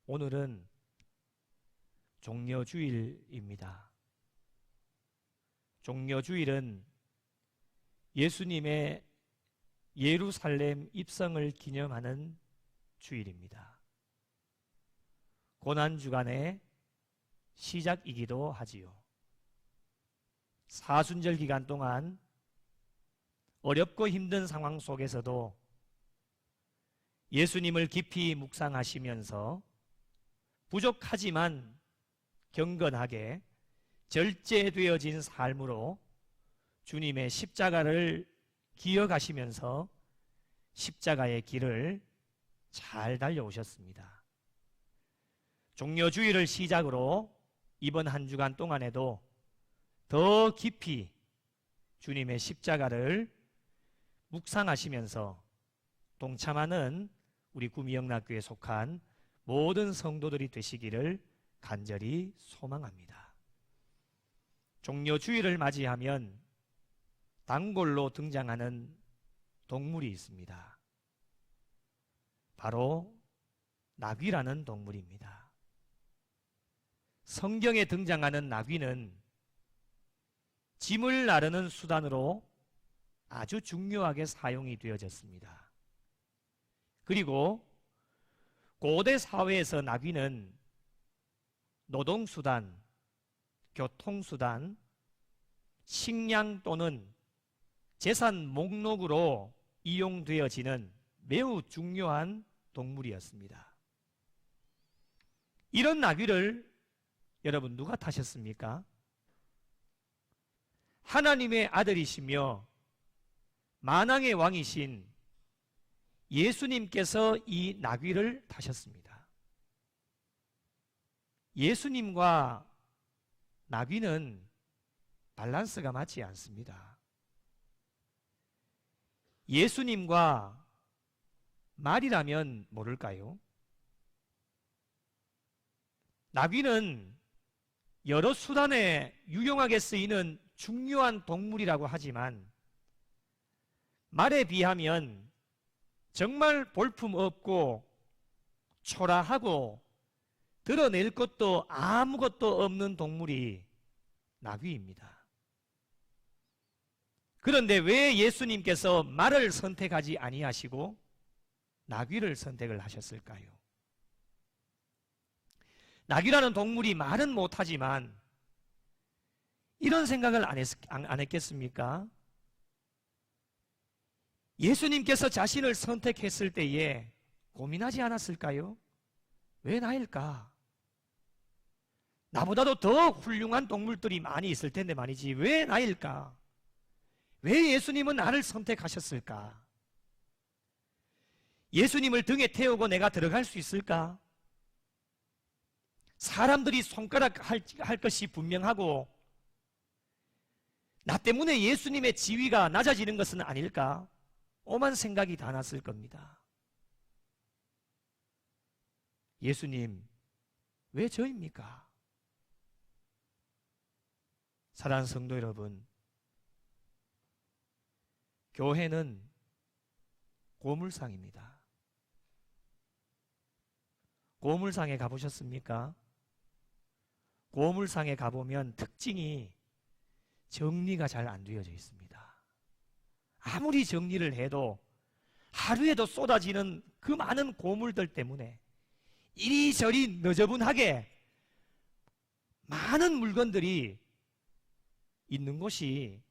오늘은 종려주일입니다. 종려주일은 예수님의 예루살렘 입성을 기념하는 주일입니다. 고난주간의 시작이기도 하지요. 사순절 기간 동안 어렵고 힘든 상황 속에서도 예수님을 깊이 묵상하시면서 부족하지만 경건하게 절제되어진 삶으로 주님의 십자가를 기억하시면서 십자가의 길을 잘 달려오셨습니다. 종려주일을 시작으로 이번 한 주간 동안에도 더 깊이 주님의 십자가를 묵상하시면서 동참하는 우리 구미영락교회에 속한 모든 성도들이 되시기를 간절히 소망합니다. 종려주일을 맞이하면 단골로 등장하는 동물이 있습니다. 바로 나귀라는 동물입니다. 성경에 등장하는 나귀는 짐을 나르는 수단으로 아주 중요하게 사용이 되어졌습니다. 그리고 고대 사회에서 나귀는 노동수단, 교통수단, 식량 또는 재산 목록으로 이용되어지는 매우 중요한 동물이었습니다. 이런 나귀를 여러분 누가 타셨습니까? 하나님의 아들이시며 만왕의 왕이신 예수님께서 이 나귀를 타셨습니다. 예수님과 나귀는 밸런스가 맞지 않습니다. 예수님과 말이라면 모를까요? 나귀는 여러 수단에 유용하게 쓰이는 중요한 동물이라고 하지만 말에 비하면 정말 볼품없고 초라하고 드러낼 것도 아무것도 없는 동물이 나귀입니다. 그런데 왜 예수님께서 말을 선택하지 아니하시고 나귀를 선택을 하셨을까요? 나귀라는 동물이 말은 못하지만 이런 생각을 안 했겠습니까? 예수님께서 자신을 선택했을 때에 고민하지 않았을까요? 왜 나일까? 나보다도 더 훌륭한 동물들이 많이 있을 텐데 말이지 왜 나일까? 왜 예수님은 나를 선택하셨을까? 예수님을 등에 태우고 내가 들어갈 수 있을까? 사람들이 손가락 할 것이 분명하고 나 때문에 예수님의 지위가 낮아지는 것은 아닐까? 오만 생각이 다 났을 겁니다. 예수님, 왜 저입니까? 사랑하는 성도 여러분, 교회는 고물상입니다. 고물상에 가보셨습니까? 고물상에 가보면 특징이 정리가 잘 안 되어져 있습니다. 아무리 정리를 해도 하루에도 쏟아지는 그 많은 고물들 때문에 이리저리 너저분하게 많은 물건들이 있는 곳이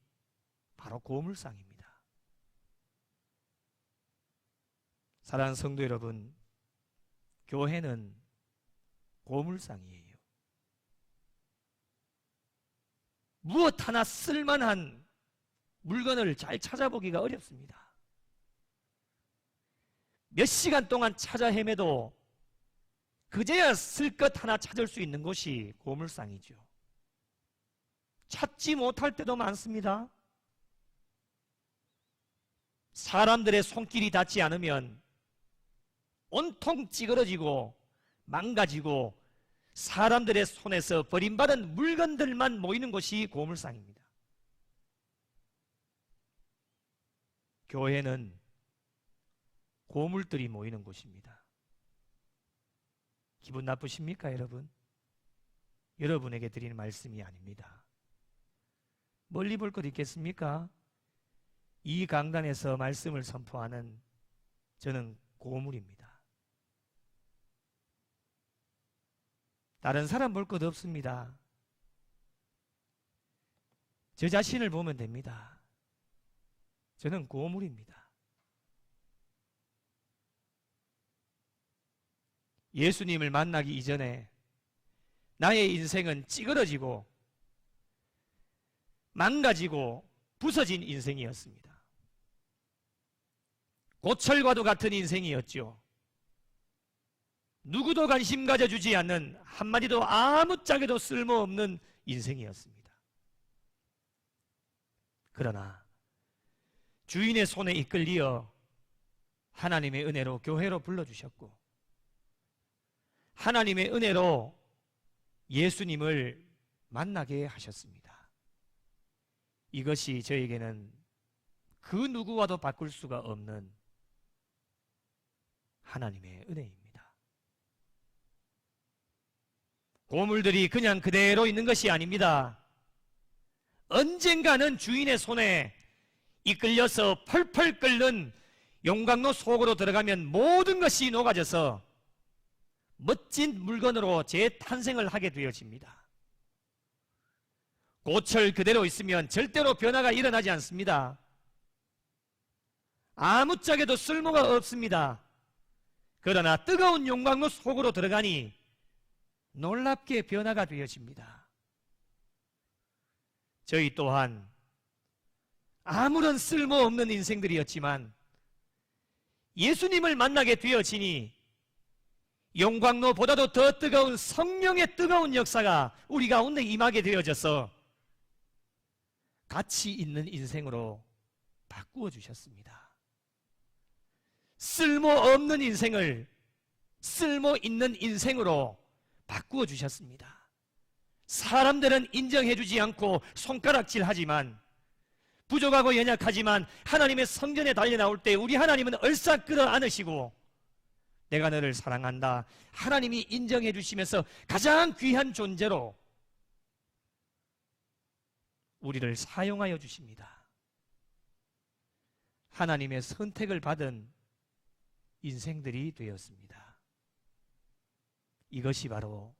바로 고물상입니다. 사랑하는 성도 여러분, 교회는 고물상이에요. 무엇 하나 쓸만한 물건을 잘 찾아보기가 어렵습니다. 몇 시간 동안 찾아 헤매도 그제야 쓸 것 하나 찾을 수 있는 곳이 고물상이죠. 찾지 못할 때도 많습니다. 사람들의 손길이 닿지 않으면 온통 찌그러지고 망가지고 사람들의 손에서 버림받은 물건들만 모이는 곳이 고물상입니다. 교회는 고물들이 모이는 곳입니다. 기분 나쁘십니까, 여러분? 여러분에게 드리는 말씀이 아닙니다. 멀리 볼 것 있겠습니까? 이 강단에서 말씀을 선포하는 저는 고물입니다. 다른 사람 볼 것 없습니다. 저 자신을 보면 됩니다. 저는 고물입니다. 예수님을 만나기 이전에 나의 인생은 찌그러지고 망가지고 부서진 인생이었습니다. 고철과도 같은 인생이었죠. 누구도 관심 가져주지 않는, 한마디도 아무짝에도 쓸모없는 인생이었습니다. 그러나 주인의 손에 이끌려 하나님의 은혜로 교회로 불러주셨고, 하나님의 은혜로 예수님을 만나게 하셨습니다. 이것이 저에게는 그 누구와도 바꿀 수가 없는 하나님의 은혜입니다. 고물들이 그냥 그대로 있는 것이 아닙니다. 언젠가는 주인의 손에 이끌려서 펄펄 끓는 용광로 속으로 들어가면 모든 것이 녹아져서 멋진 물건으로 재탄생을 하게 되어집니다. 고철 그대로 있으면 절대로 변화가 일어나지 않습니다. 아무짝에도 쓸모가 없습니다. 그러나 뜨거운 용광로 속으로 들어가니 놀랍게 변화가 되어집니다. 저희 또한 아무런 쓸모없는 인생들이었지만 예수님을 만나게 되어지니 용광로보다도 더 뜨거운 성령의 뜨거운 역사가 우리 가운데 임하게 되어져서 가치 있는 인생으로 바꾸어 주셨습니다. 쓸모없는 인생을 쓸모 있는 인생으로 바꾸어 주셨습니다. 사람들은 인정해 주지 않고 손가락질하지만, 부족하고 연약하지만 하나님의 성전에 달려 나올 때 우리 하나님은 얼싸 끌어안으시고 내가 너를 사랑한다, 하나님이 인정해 주시면서 가장 귀한 존재로 우리를 사용하여 주십니다. 하나님의 선택을 받은 인생들이 되었습니다. 이것이 바로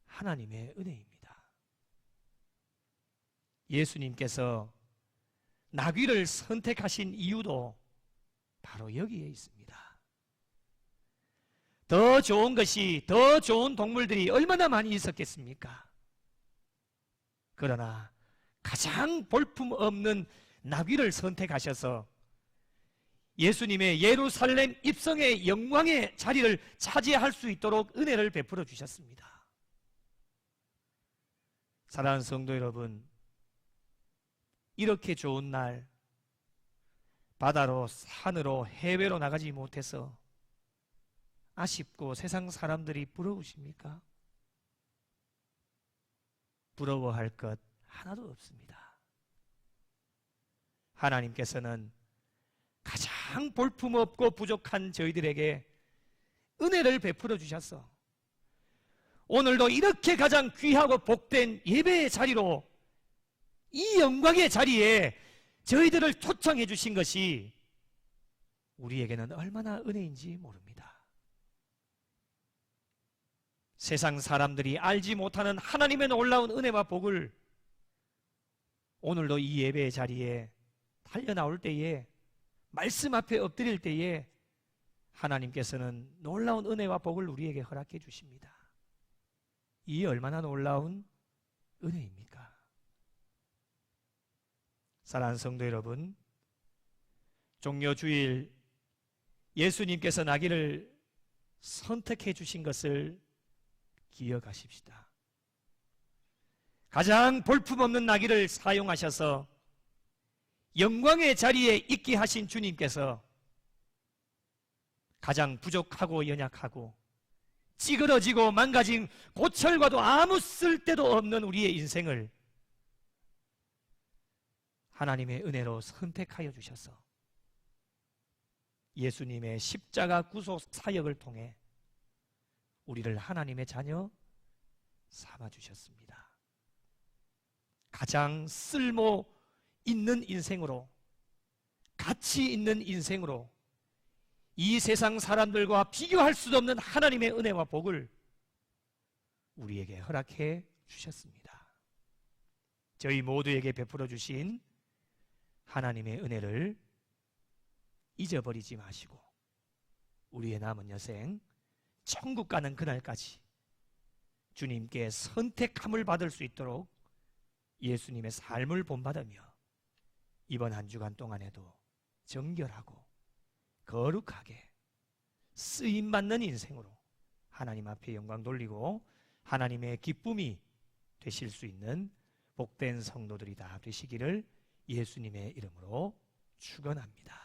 하나님의 은혜입니다. 예수님께서 나귀를 선택하신 이유도 바로 여기에 있습니다. 더 좋은 것이, 더 좋은 동물들이 얼마나 많이 있었겠습니까? 그러나 가장 볼품없는 나귀를 선택하셔서 예수님의 예루살렘 입성의 영광의 자리를 차지할 수 있도록 은혜를 베풀어 주셨습니다. 사랑하는 성도 여러분, 이렇게 좋은 날 바다로, 산으로, 해외로 나가지 못해서 아쉽고 세상 사람들이 부러우십니까? 부러워할 것 하나도 없습니다. 하나님께서는 가장 볼품없고 부족한 저희들에게 은혜를 베풀어 주셔서 오늘도 이렇게 가장 귀하고 복된 예배의 자리로, 이 영광의 자리에 저희들을 초청해 주신 것이 우리에게는 얼마나 은혜인지 모릅니다. 세상 사람들이 알지 못하는 하나님의 놀라운 은혜와 복을 오늘도 이 예배의 자리에 달려 나올 때에, 말씀 앞에 엎드릴 때에 하나님께서는 놀라운 은혜와 복을 우리에게 허락해 주십니다. 이 얼마나 놀라운 은혜입니까? 사랑하는 성도 여러분, 종려주일 예수님께서 나귀를 선택해 주신 것을 기억하십시다. 가장 볼품없는 나귀를 사용하셔서 영광의 자리에 있게 하신 주님께서 가장 부족하고 연약하고 찌그러지고 망가진 고철과도 아무 쓸데도 없는 우리의 인생을 하나님의 은혜로 선택하여 주셔서 예수님의 십자가 구속 사역을 통해 우리를 하나님의 자녀 삼아주셨습니다. 가장 쓸모 있는 인생으로, 가치 있는 인생으로 이 세상 사람들과 비교할 수도 없는 하나님의 은혜와 복을 우리에게 허락해 주셨습니다. 저희 모두에게 베풀어 주신 하나님의 은혜를 잊어버리지 마시고 우리의 남은 여생 천국 가는 그날까지 주님께 선택함을 받을 수 있도록 예수님의 삶을 본받으며 이번 한 주간 동안에도 정결하고 거룩하게 쓰임받는 인생으로 하나님 앞에 영광 돌리고 하나님의 기쁨이 되실 수 있는 복된 성도들이 다 되시기를 예수님의 이름으로 축원합니다.